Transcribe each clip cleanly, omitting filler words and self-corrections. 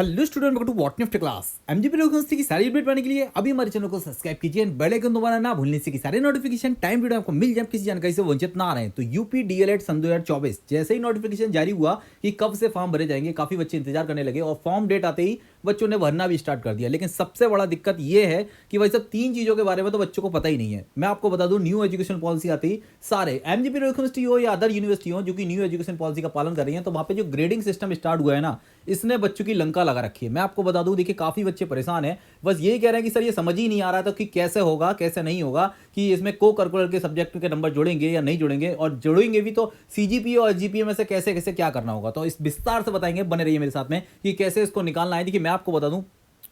Hello student, welcome to what nifty class. MGP university की सारी update पाने के लिए अभी हमारे चैनल को सब्सक्राइब कीजिए एंड बेल आइकन दबाना ना भूलने से कि सारे नोटिफिकेशन टाइम वीडियो आपको मिल जाए, किसी जानकारी से वंचित ना रहे। तो यूपी डीएलएड सन 2024 जैसे ही नोटिफिकेशन जारी हुआ कि कब से फॉर्म भरे जाएंगे, काफी बच्चे इंतजार करने लगे और फॉर्म डेट आते ही बच्चों ने भरना भी स्टार्ट कर दिया। लेकिन सबसे बड़ा दिक्कत यह है कि भाई सब तीन चीजों के बारे में तो बच्चों को पता ही नहीं है। मैं आपको बता दूं, न्यू एजुकेशन पॉलिसी आती ही सारे एमजीपी यूनिवर्सिटी हो या अदर यूनिवर्सिटी हो जो कि न्यू एजुकेशन पॉलिसी का पालन कर रही है, तो वहां पे जो ग्रेडिंग सिस्टम स्टार्ट हुआ है ना, इसने बच्चों की लंका लगा रखी है। मैं आपको बता दूं, देखिए काफी बच्चे परेशान हैं, बस यही कह रहे हैं कि सर ये समझ ही नहीं आ रहा था कि कैसे होगा कैसे नहीं होगा, कि इसमें को करिकुलर के सब्जेक्ट के नंबर जोड़ेंगे या नहीं जोड़ेंगे, और जोड़ेंगे भी तो सीजीपीए और एसजीपीए में से कैसे कैसे क्या करना होगा। तो इस विस्तार से बताएंगे, बने रहिए मेरे साथ में कि कैसे इसको निकालना है। देखिए मैं आपको बता दूं,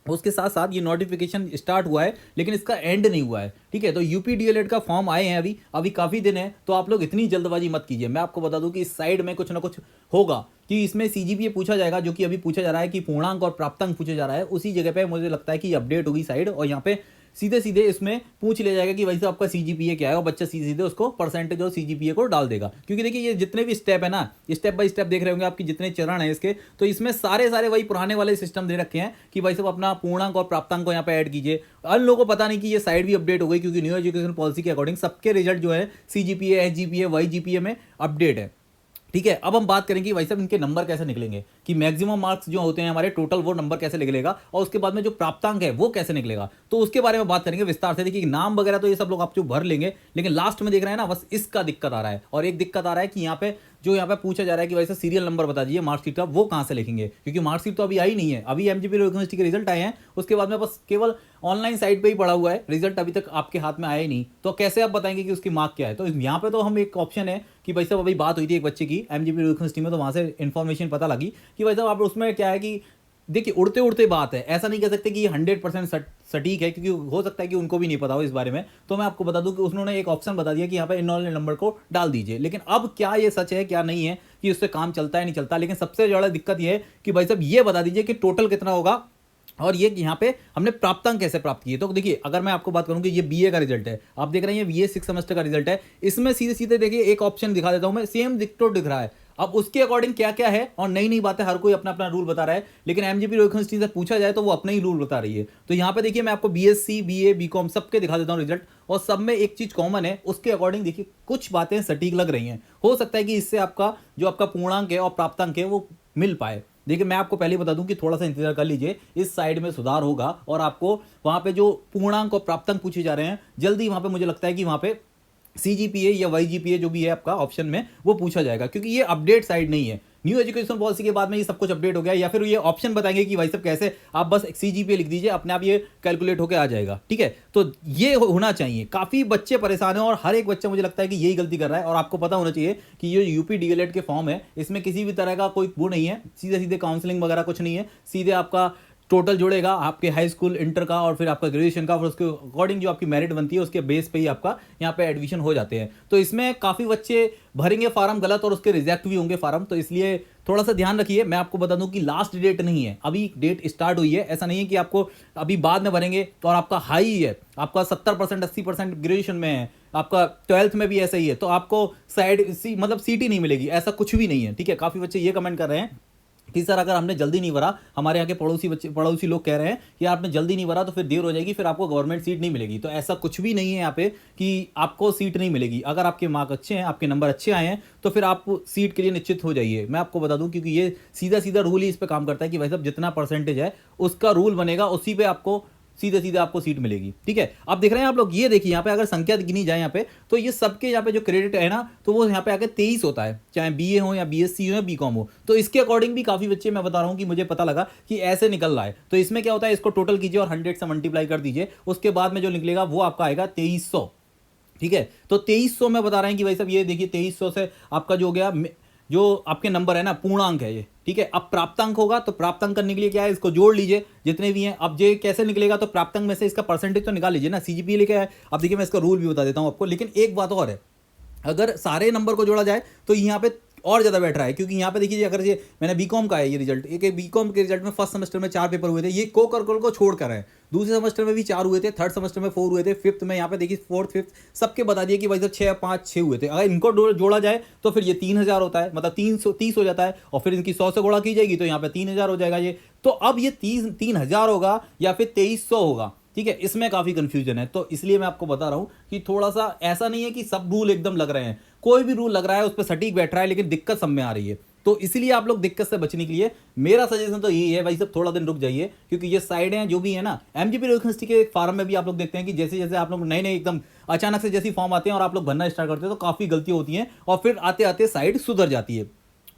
उसके साथ साथ ये नोटिफिकेशन स्टार्ट हुआ है लेकिन इसका एंड नहीं हुआ है। ठीक है, तो यूपी डीएलएड का फॉर्म आए हैं अभी अभी काफी दिन है, तो आप लोग इतनी जल्दबाजी मत कीजिए। मैं आपको बता दूं कि इस साइड में कुछ ना कुछ होगा कि इसमें सीजीपीए पूछा जाएगा, जो कि अभी पूछा जा रहा है कि पूर्णांक और प्राप्तांक पूछा जा रहा है। उसी जगह पे मुझे लगता है कि अपडेट होगी साइड, और यहाँ पे सीधे सीधे इसमें पूछ लिया जाएगा कि वैसे आपका सीजीपीए क्या है, और बच्चा सीधे सीधे उसको परसेंटेज और सीजीपीए को डाल देगा। क्योंकि देखिए ये जितने भी स्टेप है ना, स्टेप बाय स्टेप देख रहे होंगे आपकी जितने चरण है इसके, तो इसमें सारे सारे वही पुराने वाले सिस्टम दे रखे हैं कि भाई सब अपना पूर्णांक और प्राप्तांक को यहाँ पे ऐड कीजिए। अन्य लोगों को पता नहीं कि ये साइड भी अपडेट हो गई, क्योंकि न्यू एजुकेशन पॉलिसी के अकॉर्डिंग सबके रिजल्ट जो है सीजीपीए एसजीपीए वाईजीपीए में अपडेट है। ठीक है, अब हम बात करेंगे भाई साहब इनके नंबर कैसे निकलेंगे, कि मैक्सिमम मार्क्स जो होते हैं हमारे टोटल, वो नंबर कैसे निकलेगा, और उसके बाद में जो प्राप्तांक है वो कैसे निकलेगा। तो उसके बारे में बात करेंगे विस्तार से। देखिए नाम वगैरह तो ये सब लोग आप जो भर लेंगे, लेकिन लास्ट में देख रहे हैं ना, बस इसका दिक्कत आ रहा है। और एक दिक्कत आ रहा है कि यहाँ पे जो यहाँ पे पूछा जा रहा है कि वैसे सीरियल नंबर बता दीजिए मार्कशीट का, वो कहाँ से लिखेंगे, क्योंकि मार्कशीट तो अभी आई नहीं है। अभी एमजीपी यूनिवर्सिटी के रिजल्ट आए हैं, उसके बाद में बस केवल ऑनलाइन साइट पे ही पड़ा हुआ है, रिजल्ट अभी तक आपके हाथ में आया ही नहीं। तो कैसे आप बताएंगे कि उसकी मार्क क्या है। तो यहाँ पे तो हम एक ऑप्शन है कि भाई साहब अभी बात हुई थी एक बच्चे की एमजीपी यूनिवर्सिटी में, तो वहां से इन्फॉर्मेशन पता लगी कि भाई साहब आप उसमें क्या है कि देखिए उड़ते उड़ते बात है, ऐसा नहीं कह सकते कि ये 100% सटीक है, क्योंकि हो सकता है कि उनको भी नहीं पता हो इस बारे में। तो मैं आपको बता दूं कि उन्होंने एक ऑप्शन बता दिया कि यहाँ पे इनवॉल्व नंबर को डाल दीजिए। लेकिन अब क्या ये सच है क्या नहीं है, कि उससे काम चलता है नहीं चलता। लेकिन सबसे ज़्यादा दिक्कत ये है कि भाई साहब ये बता दीजिए कि टोटल कितना होगा, और ये यहाँ पे हमने प्राप्तांक कैसे प्राप्त किए। तो देखिए अगर मैं आपको बात करूं कि ये बीए का रिजल्ट है, आप देख रहे हैं ये बीए 6 सेमेस्टर का रिजल्ट है, इसमें सीधे सीधे देखिए एक ऑप्शन दिखा देता हूं मैं, सेम डिक्टो दिख रहा है। अब उसके अकॉर्डिंग क्या क्या है और नई नई बातें, हर कोई अपना अपना रूल बता रहा है, लेकिन एमजीपी यूनिवर्सिटी से पूछा जाए तो वो अपना ही रूल बता रही है। तो यहाँ पे देखिए मैं आपको बीएससी बीए बीकॉम सबके दिखा देता हूँ रिजल्ट, और सब में एक चीज कॉमन है, उसके अकॉर्डिंग देखिए कुछ बातें सटीक लग रही हैं। हो सकता है कि इससे आपका जो आपका पूर्णांक है और प्राप्तांक है वो मिल पाए। देखिए मैं आपको पहले बता दूं कि थोड़ा सा इंतजार कर लीजिए, इस साइड में सुधार होगा, और आपको वहां पे जो पूर्णांक और प्राप्तांक पूछे जा रहे हैं जल्दी वहां पे मुझे लगता है कि वहां पे सीजीपीए या वाईजीपीए जो भी है आपका ऑप्शन में वो पूछा जाएगा, क्योंकि ये अपडेट साइड नहीं है। न्यू एजुकेशन पॉलिसी के बाद में ये सब कुछ अपडेट हो गया, या फिर ये ऑप्शन बताएंगे कि भाई सब कैसे, आप बस सीजीपीए लिख दीजिए अपने आप ये कैलकुलेट होकर आ जाएगा। ठीक है, तो ये होना चाहिए। काफी बच्चे परेशान हैं, और हर एक बच्चा मुझे लगता है कि यही गलती कर रहा है। और आपको पता होना चाहिए कि ये यूपी डीएलएड के फॉर्म है, इसमें किसी भी तरह का कोई वो नहीं है, सीधे सीधे काउंसलिंग वगैरह कुछ नहीं है, सीधे आपका टोटल जोड़ेगा आपके हाई स्कूल इंटर का और फिर आपका ग्रेजुएशन का, फिर उसके अकॉर्डिंग जो आपकी मेरिट बनती है उसके बेस पे ही आपका यहाँ पे एडमिशन हो जाते हैं। तो इसमें काफ़ी बच्चे भरेंगे फार्म गलत, और उसके रिजेक्ट भी होंगे फार्म, तो इसलिए थोड़ा सा ध्यान रखिए। मैं आपको बता दूं कि लास्ट डेट नहीं है, अभी डेट स्टार्ट हुई है। ऐसा नहीं है कि आपको अभी बाद में भरेंगे और आपका हाई है, आपका 70% 80% ग्रेजुएशन में है, आपका 12th में भी ऐसा ही है, तो आपको साइड मतलब सीट ही नहीं मिलेगी, ऐसा कुछ भी नहीं है। ठीक है, काफ़ी बच्चे ये कमेंट कर रहे हैं कि सर अगर हमने जल्दी नहीं भरा, हमारे यहाँ के पड़ोसी लोग कह रहे हैं कि आपने जल्दी नहीं भरा तो फिर देर हो जाएगी, फिर आपको गवर्नमेंट सीट नहीं मिलेगी। तो ऐसा कुछ भी नहीं है यहाँ पे कि आपको सीट नहीं मिलेगी। अगर आपके मार्क अच्छे हैं, आपके नंबर अच्छे आए हैं, तो फिर आप सीट के लिए निश्चित हो जाइए। मैं आपको बता दूं, क्योंकि ये सीधा सीधा रूल ही इस पर काम करता है कि भाई साहब जितना परसेंटेज है उसका रूल बनेगा, उसी पे आपको सीधे सीधे आपको सीट मिलेगी। ठीक है, अब देख रहे हैं आप लोग, ये देखिए यहाँ पे अगर संख्या गिनी जाए यहाँ पे, तो ये सबके यहाँ पे जो क्रेडिट है ना, तो वो यहाँ पे आकर 23 होता है, चाहे बीए हो या बीएससी हो या बीकॉम हो। तो इसके अकॉर्डिंग भी काफी बच्चे, मैं बता रहा हूँ कि मुझे पता लगा कि ऐसे निकल रहा है। तो इसमें क्या होता है, इसको टोटल कीजिए और 100 से मल्टीप्लाई कर दीजिए, उसके बाद में जो निकलेगा वो आपका आएगा 2300। ठीक है, तो 2300 में बता रहे हैं कि भाई साहब ये देखिए 2300 से आपका जो हो गया, जो आपके नंबर है ना, पूर्णांक है ये। ठीक है, अब प्राप्तांक होगा, तो प्राप्तांक करने के लिए क्या है, इसको जोड़ लीजिए जितने भी हैं। अब ये कैसे निकलेगा, तो प्राप्तांक में से इसका परसेंटेज तो निकाल लीजिए ना, सीजीपीए लेके आए। अब देखिए मैं इसका रूल भी बता देता हूं आपको, लेकिन एक बात और है, अगर सारे नंबर को जोड़ा जाए तो यहाँ पे और ज़्यादा बैठ रहा है, क्योंकि यहाँ पे देखिए अगर ये मैंने बीकॉम का है ये रिजल्ट, एक बीकॉम के रिजल्ट में फर्स्ट सेमेस्टर में 4 पेपर हुए थे, ये को करिकुलर को छोड़ कर है। दूसरे सेमेस्टर में भी 4 हुए थे, थर्ड सेमेस्टर में 4 हुए थे, फिफ्थ में यहाँ पे देखिए फोर्थ फिफ्थ सबके बता दिए कि भाई साहब 6 5 6 हुए थे। अगर इनको जोड़ा जाए तो फिर ये 3000 होता है, मतलब 330 हो जाता है, और फिर इनकी 100 से गुणा की जाएगी तो यहाँ पे 3000 हो जाएगा ये। तो अब ये 3000 होगा या फिर 2300 होगा, ठीक है, इसमें काफ़ी कंफ्यूजन है। तो इसलिए मैं आपको बता रहा हूँ कि थोड़ा सा ऐसा नहीं है कि सब रूल एकदम लग रहे हैं, कोई भी रूल लग रहा है उस पर सटीक बैठ रहा है, लेकिन दिक्कत सब में आ रही है। तो इसलिए आप लोग दिक्कत से बचने के लिए मेरा सजेशन तो यही है भाई सब, थोड़ा दिन रुक जाइए, क्योंकि ये साइडें जो भी है ना, एमजीपी यूनिवर्सिटी के फार्म में भी आप लोग देखते हैं कि जैसे जैसे आप लोग नए नए एकदम अचानक से जैसी फॉर्म आते हैं और आप लोग भरना स्टार्ट करते हैं तो काफ़ी गलती होती हैं और फिर आते आते साइड सुधर जाती है।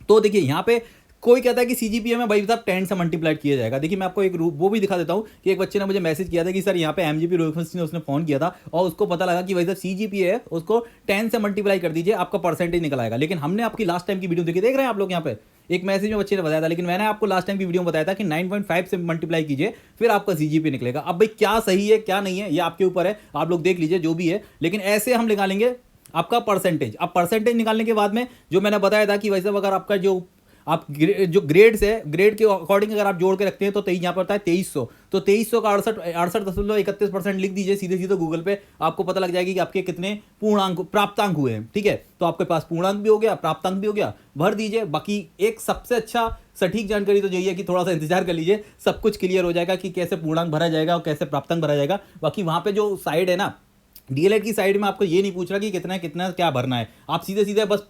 तो देखिए यहाँ पे कोई कहता है कि सीजीपीए में भाई साहब 10 से मल्टीप्लाई किया जाएगा। देखिए मैं आपको एक वो भी दिखा देता हूँ कि एक बच्चे ने मुझे मैसेज किया था कि सर यहाँ पे एमजीपी यूनिवर्सिटी ने उसने फोन किया था और उसको पता लगा कि भाई साहब सीजीपीए है, उसको 10 से मल्टीप्लाई कर दीजिए, आपका परसेंटेज निकल आएगा। लेकिन हमने आपकी लास्ट टाइम की वीडियो देखी, देख रहे हैं आप लोग यहाँ पे, एक मैसेज में बच्चे ने बताया था, लेकिन मैंने आपको लास्ट टाइम की वीडियो में बताया था कि 9.5 से मल्टीप्लाई कीजिए फिर आपका सीजीपीए निकलेगा। अब भाई क्या सही है क्या नहीं है ये आपके ऊपर है, आप लोग देख लीजिए जो भी है, लेकिन ऐसे हम निकालेंगे आपका परसेंटेज। अब परसेंटेज निकालने के बाद में जो मैंने बताया था कि भाई साहब अगर आपका जो ग्रेड्स है, ग्रेड के अकॉर्डिंग अगर आप जोड़ के रखते हैं तो यहाँ पर होता है 2300, तो 2300 का 68.31% लिख दीजिए सीधे सीधे गूगल पे, आपको पता लग जाएगी कि आपके कितने पूर्णांक प्राप्तांक हुए हैं। ठीक है, तो आपके पास पूर्णांक भी हो गया, प्राप्तांक भी हो गया, भर दीजिए। बाकी एक सबसे अच्छा सटीक जानकारी तो यही है कि थोड़ा सा इंतजार कर लीजिए, सब कुछ क्लियर हो जाएगा कि कैसे पूर्णांक भरा जाएगा और कैसे प्राप्तांक भरा जाएगा। बाकी वहां पे जो साइड है ना, डीएलएड की साइड में आपको ये नहीं पूछ रहा कि कितना कितना क्या भरना है, आप सीधे सीधे बस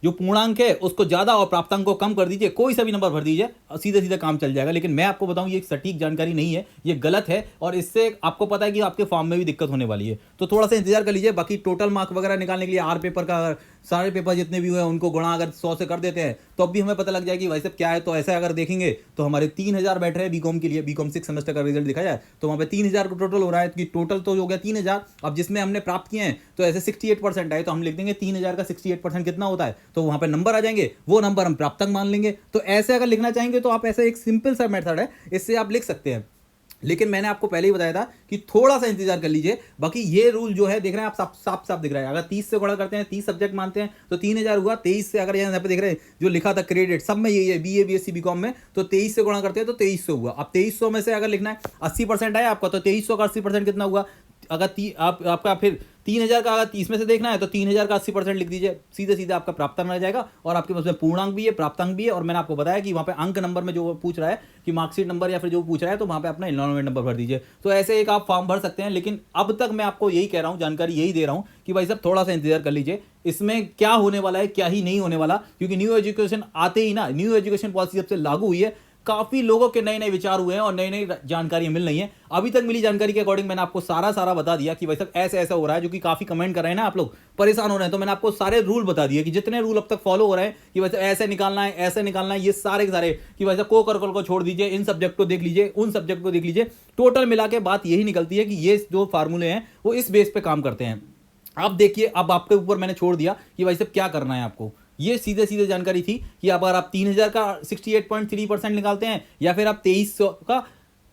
जो पूर्णांक है उसको ज्यादा और प्राप्तांक को कम कर दीजिए, कोई सा भी नंबर भर दीजिए, सीधे सीधे काम चल जाएगा। लेकिन मैं आपको बताऊं ये एक सटीक जानकारी नहीं है, ये गलत है और इससे आपको पता है कि आपके फॉर्म में भी दिक्कत होने वाली है, तो थोड़ा सा इंतजार कर लीजिए। बाकी टोटल मार्क वगैरह निकालने के लिए आर पेपर का सारे पेपर जितने भी हुए उनको गुणा अगर 100 से कर देते हैं तो अब भी हमें पता लग जाएगी भाई साहब क्या है। तो ऐसे अगर देखेंगे तो हमारे 3000 बैठ रहे हैं बीकॉम के लिए, बीकॉम 6 सेमेस्टर का रिजल्ट दिखा जाए तो वहाँ पे 3000 टोटल हो रहा है, टोटल तो हो गया 3000। अब जिसमें हमने प्राप्त किए हैं तो ऐसे 68% आए तो हम लिख देंगे 3000 का 68% कितना होता है, तो वहाँ पे नंबर आ जाएंगे, वो नंबर हम प्राप्तांक मान लेंगे। तो ऐसे अगर लिखना चाहेंगे तो आप ऐसे एक सिंपल सा मेथड है, इससे आप लिख सकते हैं। लेकिन मैंने आपको पहले ही बताया था कि थोड़ा सा इंतजार कर लीजिए। बाकी ये रूल जो है देख रहे हैं आप, साफ साफ दिख रहा है। अगर 30 से गुणा करते हैं, 30 सब्जेक्ट मानते हैं तो 3000 हुआ। 23 से अगर यहाँ पे देख रहे हैं जो लिखा था क्रेडिट सब में यही है, बीए बीएससी बीकॉम में, तो 23 से गुणा करते हैं तो 2300 हुआ। अब 2300 में से अगर लिखना है 80% आया आपका, तो 2300 का 80% कितना हुआ, अगर आपका फिर 3000 का अगर 30 में से देखना है तो 3000 का 80% लिख दीजिए, सीधे सीधे आपका प्राप्तांक आ जाएगा और आपके पास में पूर्णांक भी है प्राप्तांक भी है। और मैंने आपको बताया कि वहाँ पे अंक नंबर में जो पूछ रहा है कि मार्कशीट नंबर या फिर जो पूछ रहा है तो वहाँ पे अपना एनरोलमेंट नंबर भर दीजिए। तो ऐसे एक आप फॉर्म भर सकते हैं। लेकिन अब तक मैं आपको यही कह रहा हूँ, जानकारी यही दे रहा हूँ कि भाई साहब थोड़ा सा इंतजार कर लीजिए, इसमें क्या होने वाला है क्या ही नहीं होने वाला। क्योंकि न्यू एजुकेशन आते ही ना, न्यू एजुकेशन पॉलिसी जब से लागू हुई है काफी लोगों के नए नए विचार हुए हैं और नई नई जानकारी मिल रही है। अभी तक मिली जानकारी के अकॉर्डिंग मैंने आपको सारा बता दिया कि भाई साहब ऐसे ऐसा हो रहा है, जो कि काफी कमेंट कर रहे हैं ना आप लोग परेशान हो रहे हैं, तो मैंने आपको सारे रूल बता दिए कि जितने रूल अब तक फॉलो हो रहे हैं कि भाई ऐसे निकालना है ऐसे निकालना है, ये सारे के सारे कि भाई साहब को करिकुलर को छोड़ दीजिए, इन सब्जेक्ट को देख लीजिए, उन सब्जेक्ट को देख लीजिए, टोटल मिला के बात यही निकलती है कि ये जो फार्मूले हैं वो इस बेस पे काम करते हैं। अब देखिए, अब आपके ऊपर मैंने छोड़ दिया कि भाई साहब क्या करना है आपको। ये सीधे सीधे जानकारी थी कि अगर आप 3000 का 68.3% निकालते हैं या फिर आप 2300 का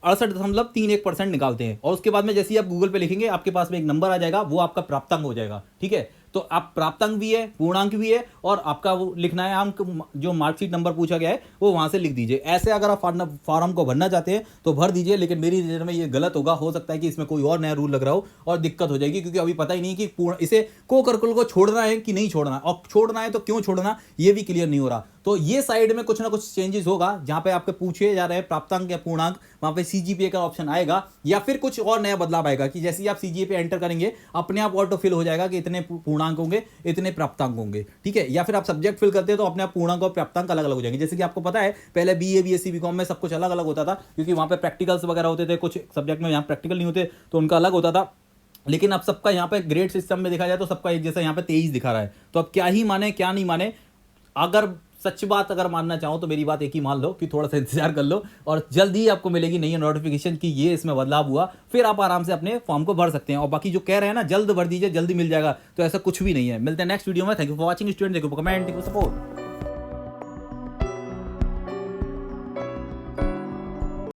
68.31% निकालते हैं, और उसके बाद में जैसे ही आप गूगल पे लिखेंगे आपके पास में एक नंबर आ जाएगा, वो आपका प्राप्तांक हो जाएगा। ठीक है, तो आप प्राप्तांक भी है, पूर्णांक भी है, और आपका वो लिखना है अंक, जो मार्कशीट नंबर पूछा गया है वो वहां से लिख दीजिए। ऐसे अगर आप फॉर्म को भरना चाहते हैं तो भर दीजिए, लेकिन मेरी नज़र में ये गलत होगा। हो सकता है कि इसमें कोई और नया रूल लग रहा हो और दिक्कत हो जाएगी, क्योंकि अभी पता ही नहीं कि इसे को करिकुलर को छोड़ना है कि नहीं छोड़ना, और छोड़ना है तो क्यों छोड़ना ये भी क्लियर नहीं हो रहा। तो ये साइड में कुछ ना कुछ चेंजेस होगा, जहां पे आपके पूछे जा रहे हैं प्राप्तांक या पूर्णांक, वहां पे सीजीपीए का ऑप्शन आएगा, या फिर कुछ और नया बदलाव आएगा कि जैसे ही आप सीजीपीए एंटर करेंगे अपने आप ऑटो फिल हो जाएगा कि इतने पूर्णांक होंगे इतने प्राप्तांक होंगे। ठीक है, या फिर आप सब्जेक्ट फिल करते हैं तो अपने आप पूर्णांक और प्राप्तांक अलग अलग हो जाएंगे। जैसे कि आपको पता है पहले बीए बीएससी बीकॉम में सब कुछ अलग अलग होता था, क्योंकि वहां पे प्रैक्टिकल्स वगैरह होते थे, कुछ सब्जेक्ट में यहाँ प्रैक्टिकल नहीं होते तो उनका अलग होता था। लेकिन अब सबका यहाँ पे ग्रेड सिस्टम में देखा जाए तो सबका एक जैसा यहाँ पे 23 दिखा रहा है। तो अब क्या ही माने क्या नहीं माने, अगर सच बात अगर मानना चाहो तो मेरी बात एक ही मान लो कि थोड़ा सा इंतजार कर लो, और जल्दी ही आपको मिलेगी नई नोटिफिकेशन कि ये इसमें बदलाव हुआ, फिर आप आराम से अपने फॉर्म को भर सकते हैं। और बाकी जो कह रहे हैं ना जल्द भर दीजिए जल्दी मिल जाएगा, तो ऐसा कुछ भी नहीं है। मिलते हैं नेक्स्ट वीडियो में। Thank you for watching student, thank you for comment, thank you for support.